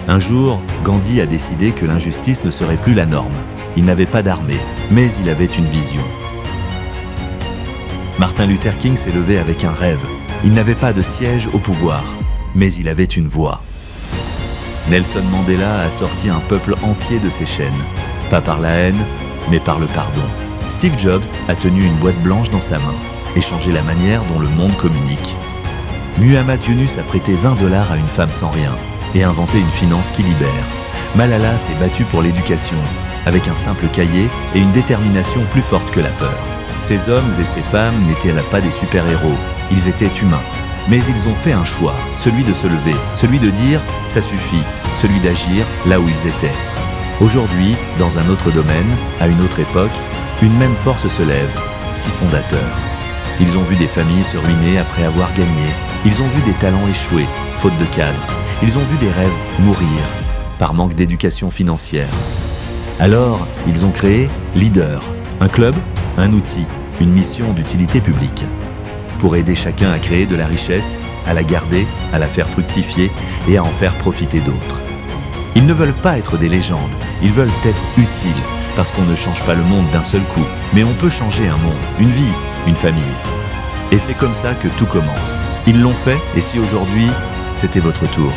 Un jour, Gandhi a décidé que l'injustice ne serait plus la norme. Il n'avait pas d'armée, mais il avait une vision. Martin Luther King s'est levé avec un rêve. Il n'avait pas de siège au pouvoir, mais il avait une voix. Nelson Mandela a sorti un peuple entier de ses chaînes, pas par la haine, mais par le pardon. Steve Jobs a tenu une boîte blanche dans sa main et changé la manière dont le monde communique. Muhammad Yunus a prêté $20 à une femme sans rien et inventé une finance qui libère. Malala s'est battue pour l'éducation, avec un simple cahier et une détermination plus forte que la peur. Ces hommes et ces femmes n'étaient là pas des super-héros, ils étaient humains. Mais ils ont fait un choix, celui de se lever, celui de dire « ça suffit », celui d'agir là où ils étaient. Aujourd'hui, dans un autre domaine, à une autre époque, une même force se lève, 6 fondateurs. Ils ont vu des familles se ruiner après avoir gagné. Ils ont vu des talents échouer, faute de cadre. Ils ont vu des rêves mourir, par manque d'éducation financière. Alors, ils ont créé Leader, un club, un outil, une mission d'utilité publique. Pour aider chacun à créer de la richesse, à la garder, à la faire fructifier et à en faire profiter d'autres. Ils ne veulent pas être des légendes, ils veulent être utiles, parce qu'on ne change pas le monde d'un seul coup, mais on peut changer un monde, une vie, une famille. Et c'est comme ça que tout commence. Ils l'ont fait, et si aujourd'hui, c'était votre tour ?